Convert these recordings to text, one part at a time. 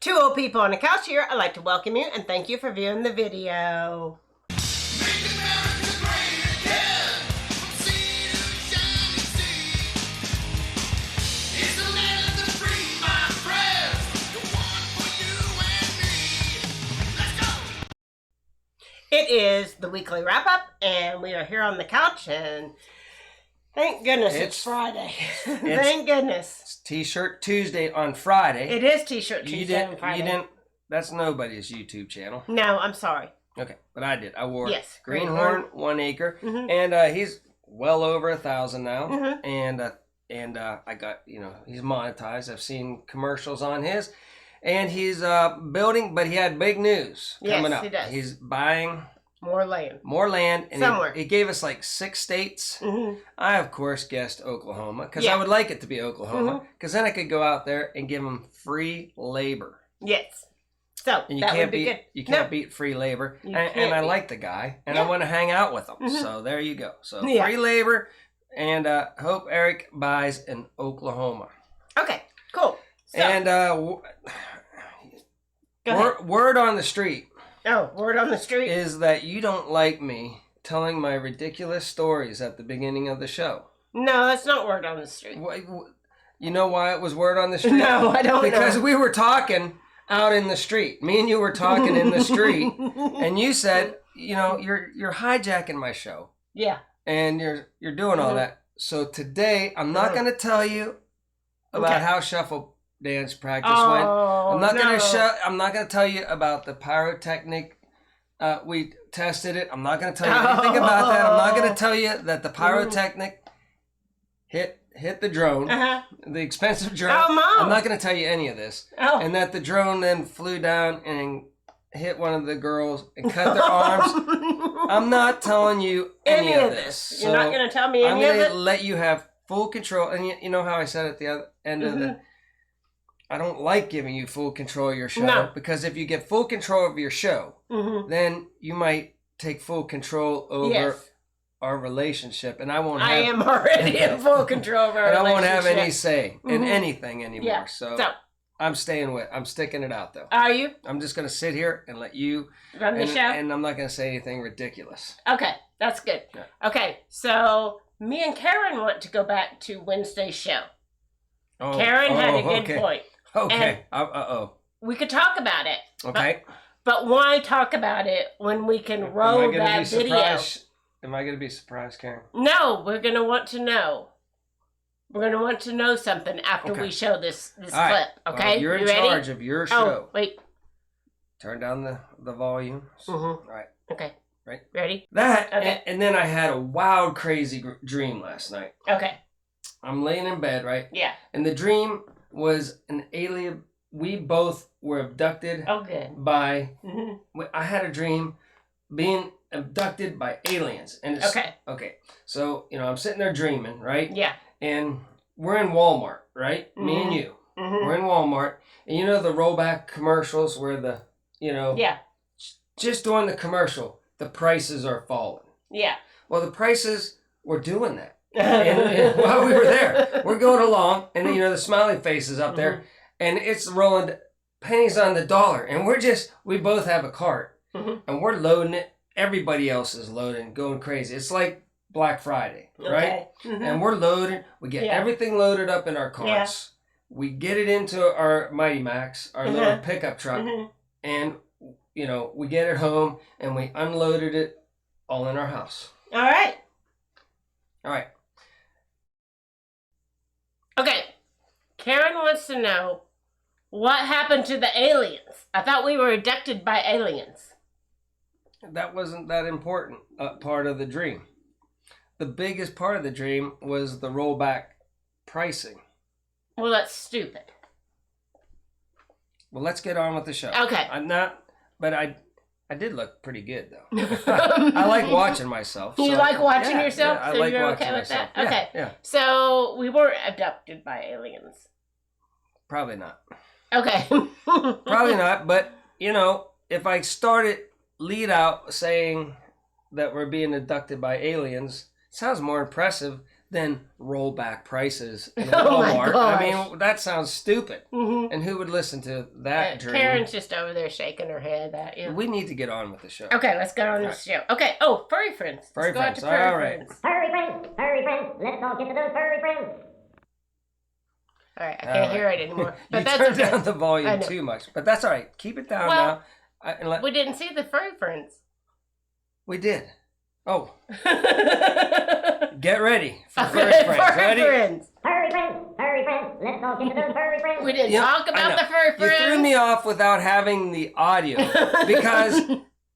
Two old people on a couch here. I'd like to welcome you and thank you for viewing the video. It is the weekly wrap-up, and we are here on the couch, and thank goodness it's Friday. Thank goodness. It's T-shirt Tuesday on Friday. It is T-shirt Tuesday on Friday. That's nobody's YouTube channel. No, I'm sorry. Okay, but I did. I wore GreenHorn, 1 Acre, and he's well over 1,000 now, and I got, he's monetized. I've seen commercials on his. And he's building, but he had big news coming up. He does. He's buying more land. And somewhere. He gave us like 6 states. I, of course, guessed Oklahoma because I would like it to be Oklahoma because then I could go out there and give them free labor. Yes. So and that would be good. You can't beat free labor. And I like the guy, and I want to hang out with him. So there you go. So free labor, and hope Eric buys in Oklahoma. Okay, cool. So, and word on the street. Oh, word on the street is that you don't like me telling my ridiculous stories at the beginning of the show. No, that's not word on the street. You know why it was word on the street? No, I don't know. Because we were talking out in the street. Me and you were talking in the street, and you said, you're hijacking my show. Yeah. And you're doing all that. So today, I'm not going to tell you about how shuffle dance practice went. I'm not gonna tell you about the pyrotechnic. We tested it. I'm not gonna tell you anything about that. I'm not gonna tell you that the pyrotechnic hit the drone, the expensive drone. Oh, Mom. I'm not gonna tell you any of this. And that the drone then flew down and hit one of the girls and cut their arms. I'm not telling you any of this. You're not gonna tell me any of it? I'm gonna let you have full control. And you know how I said at the other end of the... I don't like giving you full control of your show because if you get full control of your show, then you might take full control over our relationship, and I won't. I am already in full control of our relationship. And I won't have any say in anything anymore. Yeah. So I'm sticking it out though. Are you? I'm just going to sit here and let you run the show, and I'm not going to say anything ridiculous. Okay, that's good. Yeah. Okay, so me and Karen want to go back to Wednesday's show. Karen had a good point. Okay. We could talk about it. Okay. But why talk about it when we can roll that video? Am I going to be surprised, Karen? No, we're going to want to know. We're going to want to know something after we show this clip. Okay? Well, you're in charge of your show. Oh, wait. Turn down the volume. All right. Okay. Right. Ready? And then I had a wild, crazy dream last night. Okay. I'm laying in bed, right? Yeah. And the dream was an alien. We both were abducted by... I had a dream being abducted by aliens. And it's, Okay. So, I'm sitting there dreaming, right? Yeah. And we're in Walmart, right? Me and you. We're in Walmart. And you know the rollback commercials where the, just during the commercial, the prices are falling. Yeah. Well, the prices were doing that. and while we were there, we're going along, and the smiley face is up there, and it's rolling pennies on the dollar, and we both have a cart, and we're loading it. Everybody else is loading, going crazy. It's like Black Friday, right? And we're loading. We get everything loaded up in our carts. We get it into our Mighty Max, our little pickup truck, and we get it home, and we unloaded it all in our house. All right. Okay, Karen wants to know what happened to the aliens. I thought we were abducted by aliens. That wasn't that important part of the dream. The biggest part of the dream was the rollback pricing. Well, that's stupid. Well, let's get on with the show. Okay. I did look pretty good, though. I like watching myself. You like watching yourself? Yeah, so like you're watching okay with myself. that? Okay. Yeah. So we were abducted by aliens. Probably not. Okay. Probably not, but, if I lead out saying that we're being abducted by aliens, it sounds more impressive then roll back prices in Oh my Walmart. gosh. I mean, that sounds stupid. In a Oh my Walmart. gosh. I mean, that sounds stupid. Mm-hmm. And who would listen to that dream? Karen's just over there shaking her head at you. We need to get on with the show. Okay, let's get on with the show. Okay. Oh, furry friends. Furry Let's go out friends. to furry All right. friends. Furry friends, furry friends, let's all get to those furry friends. All right, I can't hear it anymore. But You that's turned okay. down the volume too much, but that's all right. Keep it down Well, now. We didn't see the furry friends. We did. Oh, Okay, get ready for furry friends. furry Ready? friends. Furry friends, let's all get to those furry friends. We didn't Yeah, talk I about know. the furry friends. You threw me off without having the audio because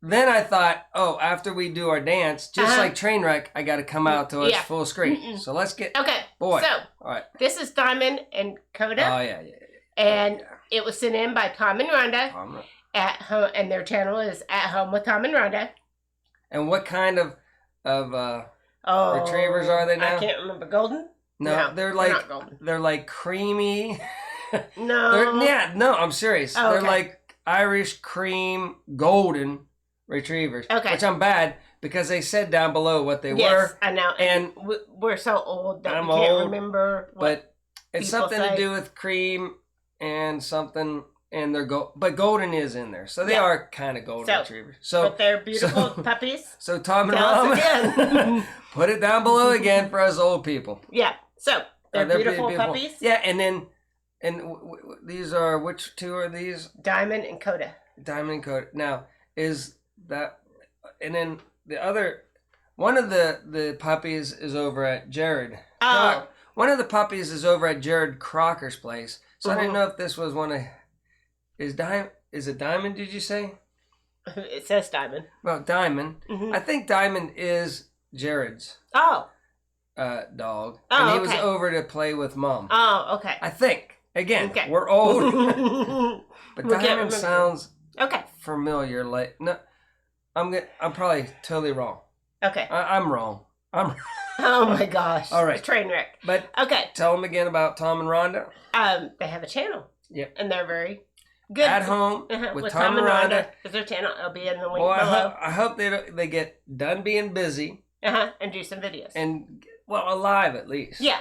then I thought, oh, after we do our dance, just like Trainwreck, I got to come out to its full screen. Mm-mm. So let's get. Okay, Boy. so All right. this is Diamond and Coda, Oh yeah. and it was sent in by Tom and Rhonda Tom. at home, and their channel is At Home with Tom and Rhonda. And what kind of retrievers are they now? I can't remember. Golden? No, they're not golden. they're like creamy. No. I'm serious. Oh, They're okay. like Irish cream golden retrievers. Okay. Which I'm bad because they said down below what they Yes, were. I know. And we're so old that I'm we can't old, remember. But it's people something say. to do with cream and something, and they're but golden is in there, so they are kind of golden retrievers. But they're beautiful puppies. So Tom and Tell us Rom, again. put it down below again for us old people. Yeah. So they're beautiful puppies. Yeah, and then these are, which two are these? Diamond and Coda. Diamond and Coda. Now is that, and then the other one of the puppies is over at Jared. Oh. One of the puppies is over at Jared Crocker's place. So I didn't know if this was one of is it Diamond, did you say? It says Diamond. Well, Diamond. Mm-hmm. I think Diamond is Jared's Oh. dog. Oh, and he was okay. over to play with Mom. Oh, okay. I think. Again, Okay. we're old. But We can't Diamond remember. sounds Okay. familiar. Like no, I'm probably totally wrong. Okay. I'm wrong. Oh my gosh. All right. A train wreck. But Okay. tell them again about Tom and Rhonda. They have a channel. Yep. And they're very good. At home with Tom and Rhonda. Is their channel? It'll be in the link Boy, below. I hope they get done being busy And do some videos. and alive at least. Yeah,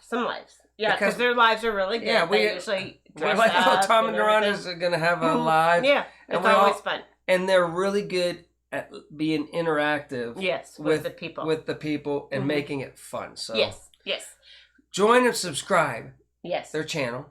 some lives. Yeah, because Because- their lives are really good. Yeah, they usually We're dress like, oh, up Tom and everything. Rhonda's gonna have a live. Yeah, And it's we always all- fun. And they're really good at being interactive. Yes, with the people. With the people and Mhm. making it fun. So yes. join and subscribe Yes. their channel.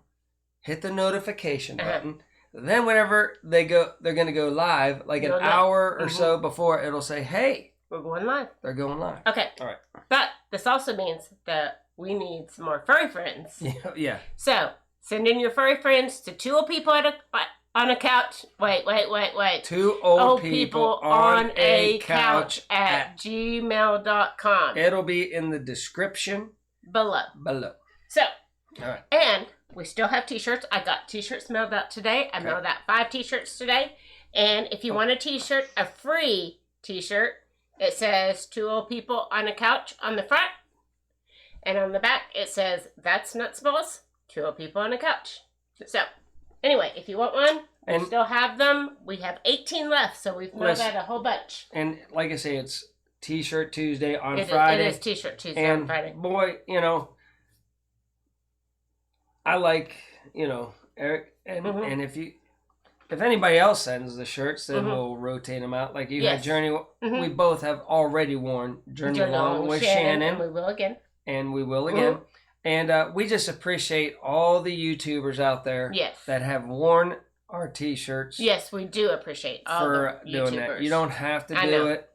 Hit the notification Uh-huh. button. Then whenever they're going to go live, like You'll an know. hour or Mhm. so before, it'll say, "Hey, We're going live. they're going live." Okay. All right. But this also means that we need some more furry friends. Yeah. So send in your furry friends to two old people on a couch. Wait. Two old people on a couch at gmail.com. It'll be in the description Below. So, All right. and we still have t-shirts. I got t-shirts mailed out today. I mailed out 5 t-shirts today. And if you want a t-shirt, a free t-shirt, it says two old people on a couch on the front. And on the back, it says, "That's nuts, balls. Two old people on a couch." So, anyway, if you want one, we And- still have them. We have 18 left, so we've mailed Listen. out a whole bunch. And like I say, it's T-shirt Tuesday on It Friday. is t-shirt Tuesday And on Friday. boy, I like, Eric, and Mhm. and if anybody else sends the shirts, then Mhm. we'll rotate them out. Like you Yes. had Journey, Mhm. we both have already worn Journey Along with and Shannon, we will again. and we will again. And we just appreciate all the YouTubers out there Yes. that have worn our T-shirts Yes, we do appreciate all for the doing YouTubers. that. You don't have to I do know. it.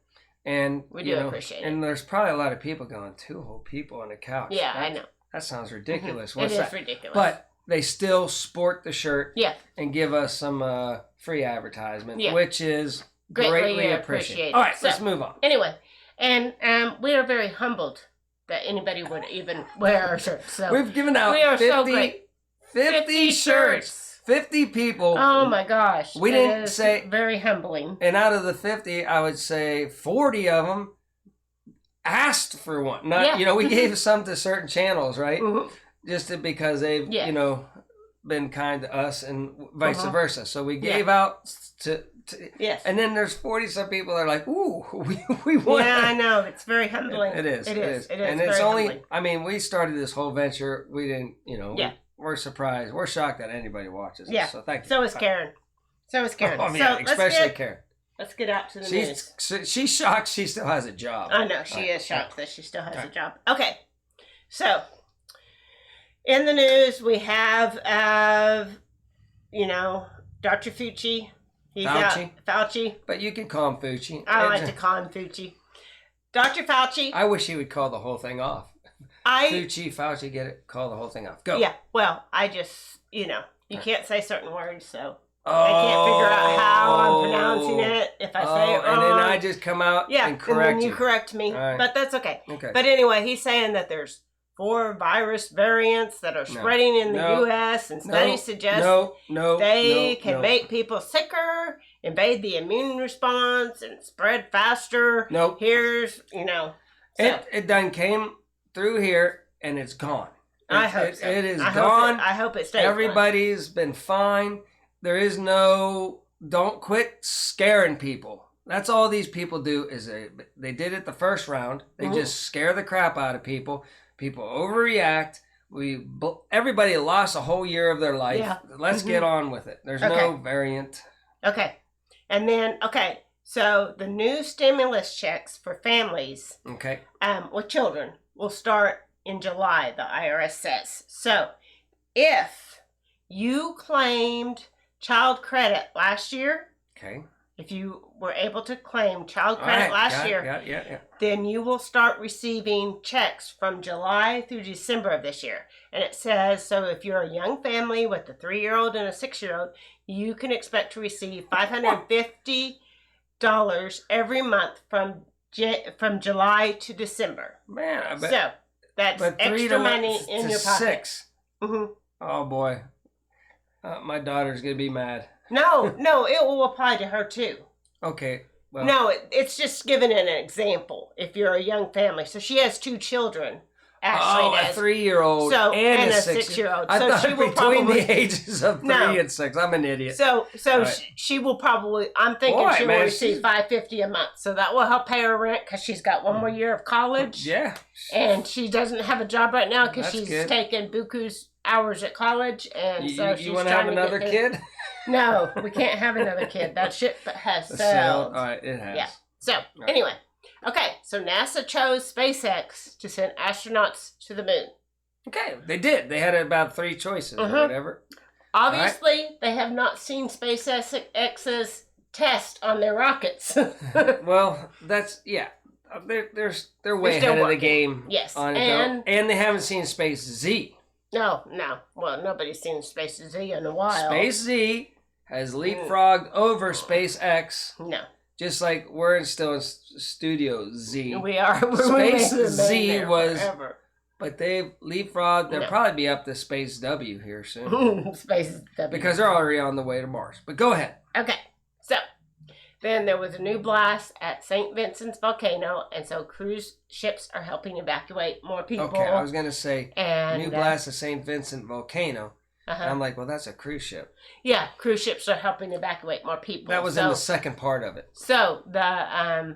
And We do appreciate And there's probably a lot of people going, two whole people on a couch. Yeah, That- I know. That sounds ridiculous. It What's is that? ridiculous. But they still sport the shirt yeah, and give us some free advertisement, Yeah. which is Greatly greatly appreciated. appreciated. All right, So- let's move on. anyway, and we are very humbled that anybody would even wear our shirts. So We've given out we are 50, so great. 50 shirts. 50 people. Oh my gosh. We It didn't is say- very humbling. And out of the 50, I would say 40 of them asked for one. Not, Yeah. we gave some to certain channels, right? Mhm. Just because they've, Yeah. been kind to us and vice versa. So we gave Yeah. out to Yes. and then there's 40-some people that are like, ooh, we want. Yeah, I know. It's very humbling. It is. It is. And very it's only, humbling. I mean, we started this whole venture. We didn't, Yeah. we're surprised. We're shocked that anybody watches Yeah. us. So thank you. So is Karen. So is Karen. Oh, yeah, so especially Karen. let's get out to the news. She's shocked she still has a job. I know. She is shocked that she still has a job. Okay. So, in the news, we have, Dr. Fauci. He's Fauci? out. Fauci. But you can call him Fauci. I like to call him Fauci. Dr. Fauci. I wish he would call the whole thing off. Fauci, get it? Call the whole thing off. Go. Yeah. Well, I just, you can't say certain words, so I can't figure out how I'm pronouncing it. If I say it wrong. And then I just come out and correct and then you correct me. Right. But that's okay. Okay. But anyway, he's saying that there's 4 virus variants that are spreading in the U.S. and studies suggest they can make people sicker, invade the immune response, and spread faster. Nope. Here's, It done came through here and it's gone. I hope so. It is gone. I hope it stays. Everybody's been fine. There is no, don't quit scaring people. That's all these people do is they did it the first round. They just scare the crap out of people. People overreact. Everybody lost a whole year of their life. Yeah. Let's get on with it. There's no variant. Okay. And then, so the new stimulus checks for families with children will start in July, the IRS says. So if you claimed child credit last year, if you were able to claim child credit last year, then you will start receiving checks from July through December of this year. And it says, so if you're a young family with a 3-year-old and a 6-year-old, you can expect to receive $550 every month from July to December. Man, I bet. So that's extra money in your pocket. 6. Oh boy, my daughter's gonna be mad. No, it will apply to her too. Okay. Well, no, it's just giving an example. If you're a young family, so she has 2 children. Actually, a 3-year-old and a 6-year-old. I thought she will between probably the ages of 3 and 6. I'm an idiot. So right. she will probably. I'm thinking she will receive $550 a month. So that will help pay her rent because she's got 1 more year of college. Yeah. And she doesn't have a job right now because she's good. taking buku's hours at college, and so she's you want to have another kid? No, we can't have another kid. That ship has sailed. All right, it has. Yeah. So anyway, so NASA chose SpaceX to send astronauts to the moon. Okay, they did. They had about 3 choices or whatever. Obviously, they have not seen SpaceX's test on their rockets. Well, that's they're way ahead of the game. Yes, on it, and they haven't seen Space Z. No. Well, nobody's seen Space Z in a while. Space Z has leapfrogged over SpaceX. No. Just like we're still in Studio Z. We are. Space Z was, forever. but they've leapfrogged. They'll probably be up to Space W here soon. Space W. Because they're already on the way to Mars. But go ahead. Okay. So, then there was a new blast at St. Vincent's volcano, and so cruise ships are helping evacuate more people. Okay, I was going to say, and, new blast at St. Vincent volcano. Uh-huh. And I'm like, well, that's a cruise ship. Yeah, cruise ships are helping evacuate more people. That was in the second part of it. So the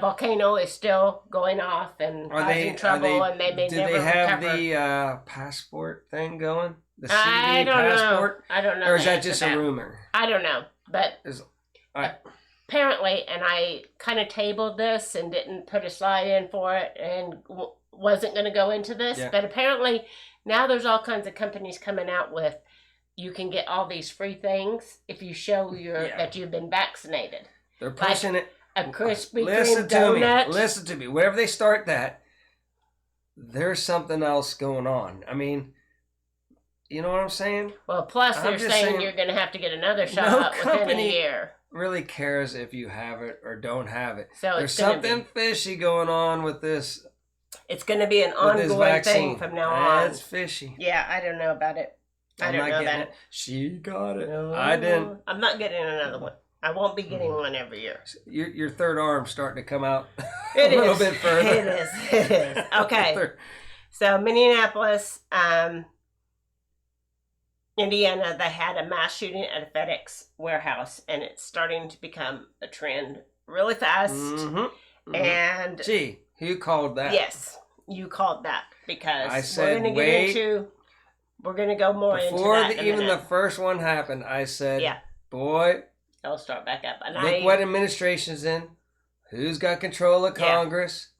volcano is still going off and causing trouble, and they may never recover. Do they have the passport thing going? The CD I don't passport? know. I don't know. Or is that just a rumor? I don't know, but right. Apparently, and I kind of tabled this and didn't put a slide in for it, and wasn't going to go into this, but apparently now there's all kinds of companies coming out with, you can get all these free things if you show that you've been vaccinated. They're pushing it. A Krispy Kreme donut. Listen to me. Wherever they start that, there's something else going on. I mean, you know what I'm saying? Well, plus they're saying you're going to have to get another shot within a year. Really cares if you have it or don't have it. So there's something fishy going on with this. It's going to be an ongoing thing from now on. It's fishy. Yeah, I don't know about it. I don't know about it. She got it. No, I didn't. I'm not getting another one. I won't be getting one every year. Your third arm's starting to come out a little bit further. It is. Okay. So Minneapolis, Indiana, they had a mass shooting at a FedEx warehouse, and it's starting to become a trend really fast. And gee, who called that? yes, you called that because I said, we're going to go more into before that. even the first one happened, I said, yeah, boy, it'll start back up. And look what administration's in. Who's got control of Congress?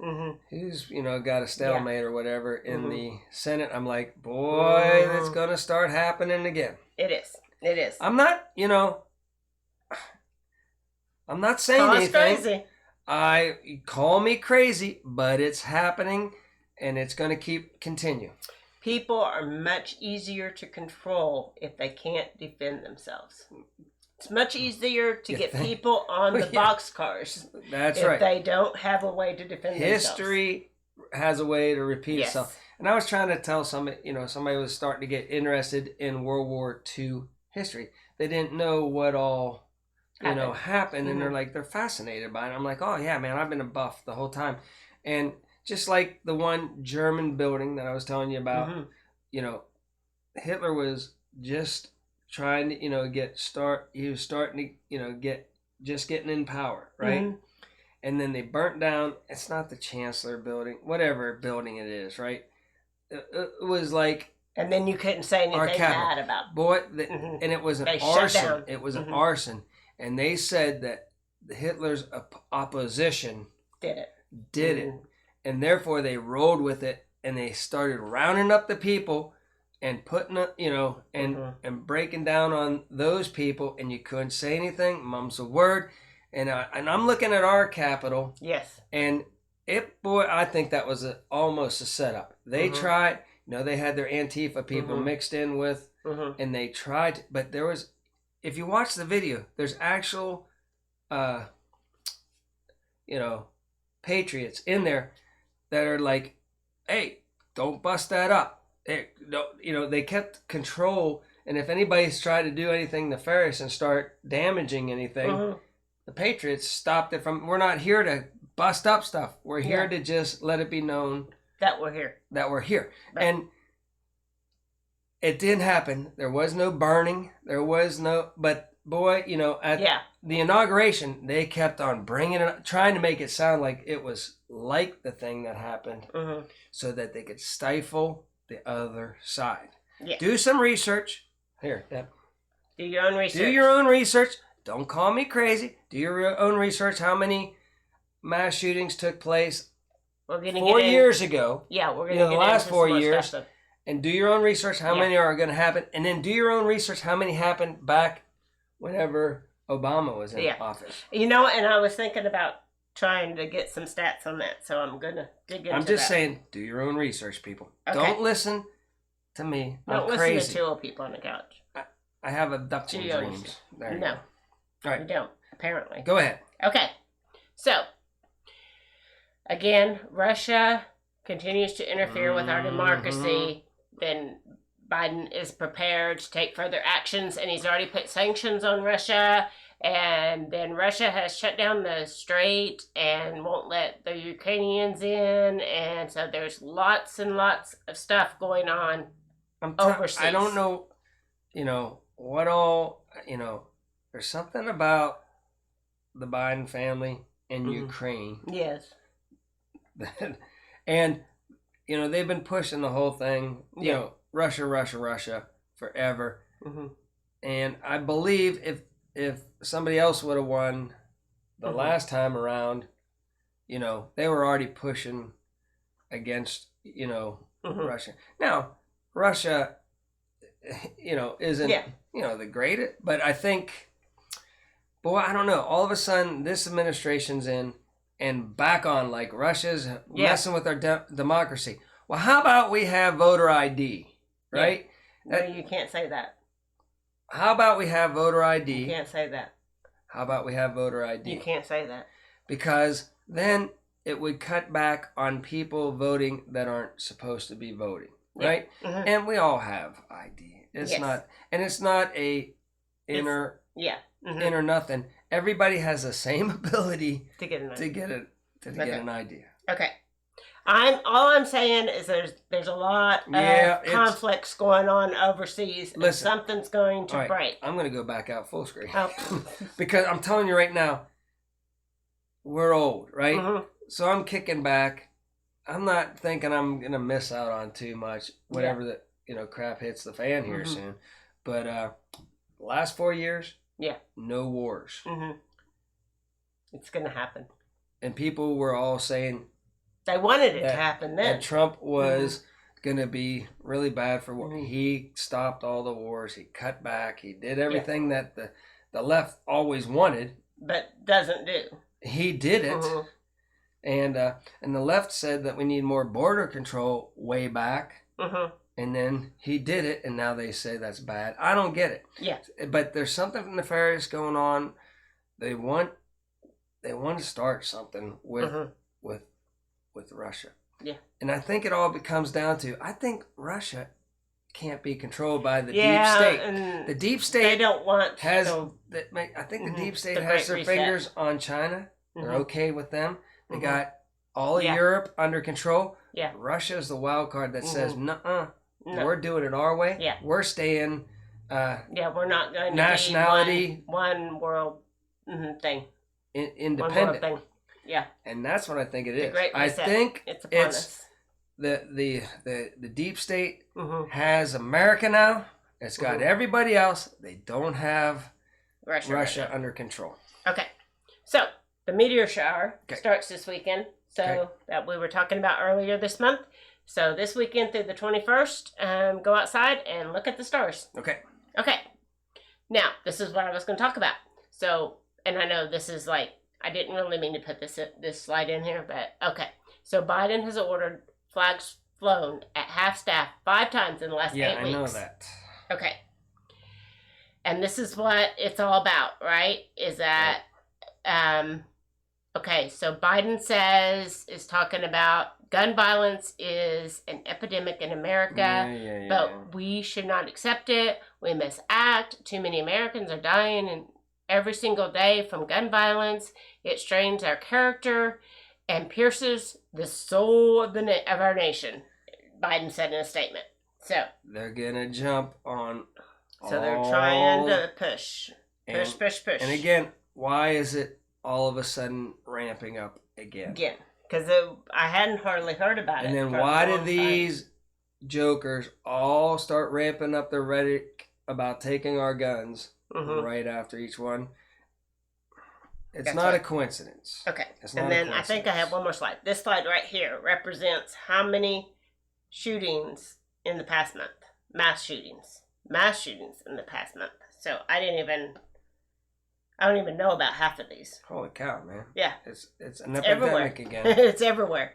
Who's, got a stalemate or whatever in the Senate? I'm like, boy, that's going to start happening again. It is. It is. I'm not, I'm not saying anything. Crazy. Call me crazy, but it's happening and it's going to continue. People are much easier to control if they can't defend themselves. It's much easier to get people on the boxcars. That's right. If they don't have a way to defend themselves. History has a way to repeat itself. And I was trying to tell somebody, somebody was starting to get interested in World War II history. They didn't know what all, happened. And they're fascinated by it. I'm like, oh yeah, man, I've been a buff the whole time. And just like the one German building that I was telling you about, Hitler was just trying to, he was starting to, getting in power, right? And then they burnt down, it's not the Chancellor building, whatever building it is, right? It was like... And then you couldn't say anything bad about it. And it was an arson. It was an arson. And they said that Hitler's opposition did it. And therefore they rolled with it and they started rounding up the people and putting, and breaking down on those people, and you couldn't say anything, mum's a word, and I'm looking at our Capitol, yes, and I think that was almost a setup. They tried, they had their Antifa people mixed in with, and they tried, but there was, if you watch the video, there's actual, patriots in there that are like, hey, don't bust that up. They kept control, and if anybody's tried to do anything nefarious and start damaging anything, the Patriots stopped it from. We're not here to bust up stuff. We're here to just let it be known that we're here. Right. And it didn't happen. There was no burning. There was no. But boy, at the inauguration, they kept on bringing it, trying to make it sound like it was like the thing that happened, so that they could stifle the other side. Yeah. Do some research. Here, Deb. Do your own research. Do your own research. Don't call me crazy. Do your own research. How many mass shootings took place 4 years ago? Yeah, we're going to get the last 4 years. Stuff. And do your own research. How many are going to happen? And then do your own research. How many happened back whenever Obama was in office? And I was thinking about trying to get some stats on that, so I'm gonna dig into that. I'm just saying, do your own research, people. Okay. Don't listen to me. Don't listen crazy. to two old people on the couch. I have abduction dreams. There you go. All right. You don't, apparently. Go ahead. Okay. So, again, Russia continues to interfere with our democracy. Then Biden is prepared to take further actions, and he's already put sanctions on Russia. And then Russia has shut down the strait and won't let the Ukrainians in. And so there's lots and lots of stuff going on overseas. I don't know, what all, there's something about the Biden family and Ukraine. Yes. And, they've been pushing the whole thing, Russia forever. And I believe if somebody else would have won the last time around, they were already pushing against, Russia. Now, Russia, isn't, the greatest, but I think, boy, I don't know. All of a sudden, this administration's in and back on, like Russia's messing with our democracy. Well, how about we have voter ID, right? No, you can't say that. How about we have voter ID? You can't say that. How about we have voter ID? You can't say that. Because then it would cut back on people voting that aren't supposed to be voting, right? And we all have ID. It's not, and it's not a inner nothing. Everybody has the same ability to get an idea. Okay. All I'm saying is there's a lot of conflicts going on overseas. And something's going to break. I'm going to go back out full screen. Oh. Because I'm telling you right now, we're old, right? Mm-hmm. So I'm kicking back. I'm not thinking I'm going to miss out on too much, whatever the crap hits the fan here soon. But last 4 years, no wars. Mm-hmm. It's going to happen. And people were all saying they wanted it to happen then. That Trump was going to be really bad for war. He stopped all the wars. He cut back. He did everything that the left always wanted. But doesn't do. He did it. Mm-hmm. And the left said that we need more border control way back. Mm-hmm. And then he did it, and now they say that's bad. I don't get it. Yeah. But there's something nefarious going on. They want to start something with Russia. Yeah. And I think it all comes down to, I think Russia can't be controlled by the deep state. And the deep state they don't want I think the deep state has their fingers on China. They're okay with them. They got all of Europe under control. Yeah. Russia is the wild card that says, no, we're doing it our way. Yeah. We're staying we're not going nationality to be one world thing. Independent. One world thing. Yeah. And that's what I think it is. I think it's the deep state has America now. It's got everybody else. They don't have Russia under control. Okay. So the meteor shower starts this weekend. So that we were talking about earlier this month. So this weekend through the 21st, go outside and look at the stars. Okay. Now, this is what I was going to talk about. So, and I know this is I didn't really mean to put this slide in here, but okay. So Biden has ordered flags flown at half staff 5 times in the last 8 weeks. Yeah, I know that. Okay. And this is what it's all about, right? Is that, okay, so Biden is talking about gun violence is an epidemic in America, but we should not accept it. We must act. Too many Americans are dying every single day from gun violence. It strains our character and pierces the soul of our nation, Biden said in a statement. So they're gonna jump on. So they're trying to push. And again, why is it all of a sudden ramping up again? Because I hadn't hardly heard about it. And then why did these jokers all start ramping up their rhetoric about taking our guns right after each one? It's not a coincidence. Okay. And then I think I have one more slide. This slide right here represents how many shootings in the past month. Mass shootings in the past month. So I don't even know about half of these. Holy cow, man. Yeah. It's an epidemic again. It's everywhere.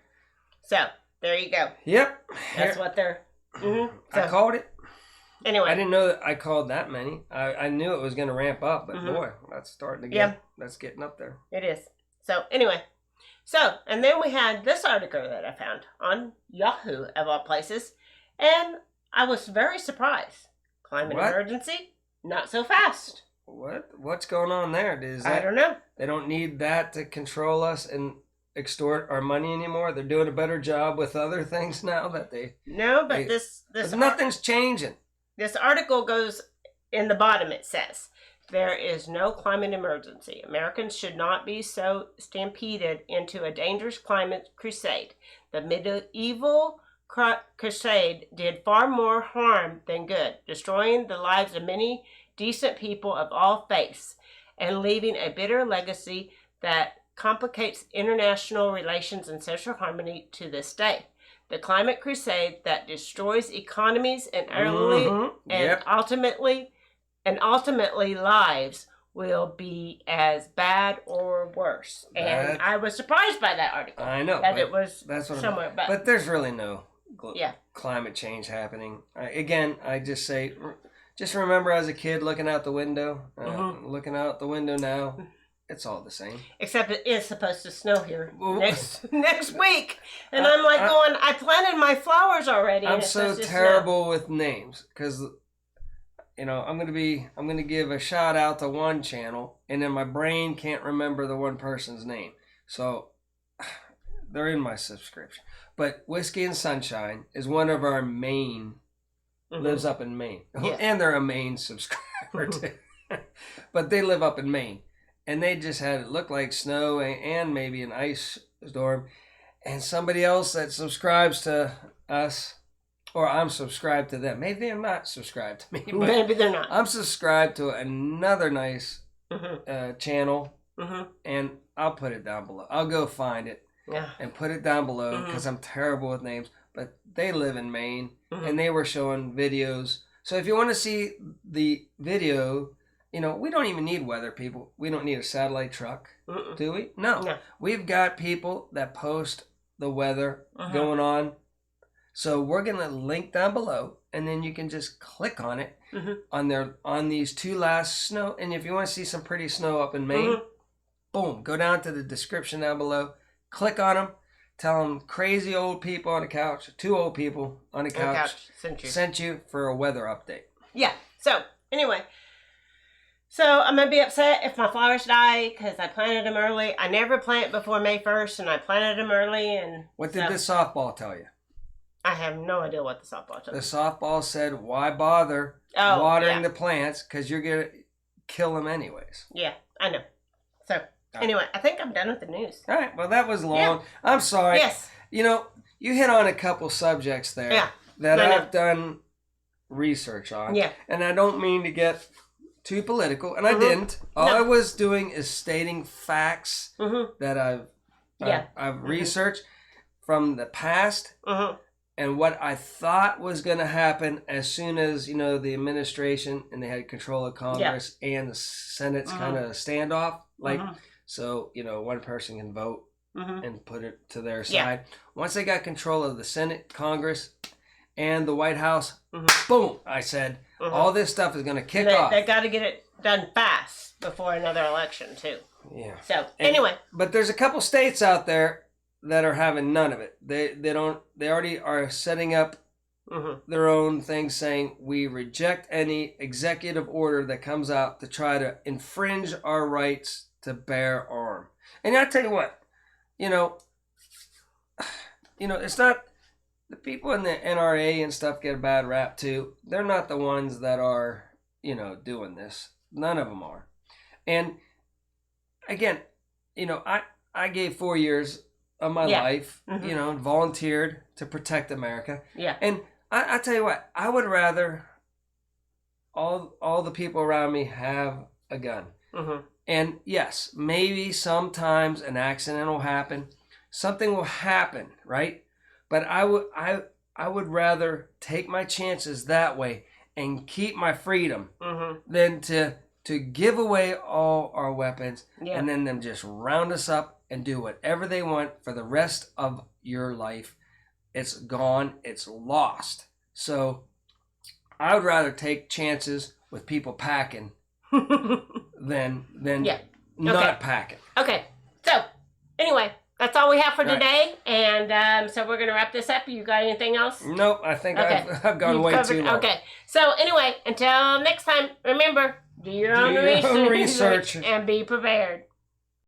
So there you go. Yep. That's what they're... So, I called it. Anyway. I didn't know that I called that many. I knew it was going to ramp up, but boy, that's starting to get... That's getting up there. It is. So anyway. So, and then we had this article that I found on Yahoo, of all places. And I was very surprised. Climate emergency? Not so fast. What's going on there? I don't know. They don't need that to control us and extort our money anymore. They're doing a better job with other things now that they... No, but nothing's changing. This article goes in the bottom. It says, there is no climate emergency. Americans should not be so stampeded into a dangerous climate crusade. The medieval crusade did far more harm than good, destroying the lives of many decent people of all faiths and leaving a bitter legacy that complicates international relations and social harmony to this day. The climate crusade that destroys economies and ultimately lives will be as bad or worse. And I was surprised by that article. I know that it was somewhere, but there's really no climate change happening. I just say, just remember as a kid looking out the window, looking out the window now. It's all the same. Except it is supposed to snow here next week. And I'm like I planted my flowers already. I'm so terrible with names because, I'm going to give a shout out to one channel and then my brain can't remember the one person's name. So they're in my subscription. But Whiskey and Sunshine is one of our main, lives up in Maine. Yes. And they're a Maine subscriber too. But they live up in Maine. And they just had it look like snow and maybe an ice storm. And somebody else that subscribes to us, or I'm subscribed to them. Maybe they're not subscribed to me. But Maybe they're not. I'm subscribed to another nice channel. And I'll put it down below. I'll go find it and put it down below because I'm terrible with names. But they live in Maine and they were showing videos. So if you want to see the video, you know, we don't even need weather people. We don't need a satellite truck, do we? No. We've got people that post the weather going on. So we're going to link down below and then you can just click on it on these 2 last snow. And if you want to see some pretty snow up in Maine, boom, go down to the description down below, click on them, tell them crazy old people on the couch, 2 old people on the couch sent you for a weather update. Yeah. So anyway, so I'm going to be upset if my flowers die because I planted them early. I never plant before May 1st and I planted them early. And what did the softball tell you? I have no idea what the softball told me. The softball said, why bother watering the plants because you're going to kill them anyways. Yeah, I know. So anyway, I think I'm done with the news. All right. Well, that was long. Yeah. I'm sorry. Yes. You know, you hit on a couple subjects there that I've done research on. Yeah. And I don't mean to get too political, and I didn't. All I was doing is stating facts that I've researched from the past and what I thought was going to happen as soon as, you know, the administration and they had control of Congress and the Senate's kind of standoff. Like, so, you know, one person can vote and put it to their side. Once they got control of the Senate, Congress, and the White House, boom, I said, all this stuff is going to kick off. They got to get it done fast before another election, too. Yeah. So, anyway. But there's a couple states out there that are having none of it. They already are setting up their own thing saying, we reject any executive order that comes out to try to infringe our rights to bear arm. And I tell you what, you know, it's not... The people in the NRA and stuff get a bad rap too. They're not the ones that are, you know, doing this. None of them are. And again, you know, I gave 4 years of my life, you know, and volunteered to protect America. Yeah. And I tell you what, I would rather all the people around me have a gun. And yes, maybe sometimes an accident will happen. Something will happen, right? But I would rather take my chances that way and keep my freedom than to give away all our weapons and then them just round us up and do whatever they want for the rest of your life. It's gone. It's lost. So I would rather take chances with people packing than not packing. Okay. So anyway. That's all we have for today, and so we're going to wrap this up. You got anything else? Nope, I think I've gone way too long. Okay, so anyway, until next time, remember, do your own research and be prepared.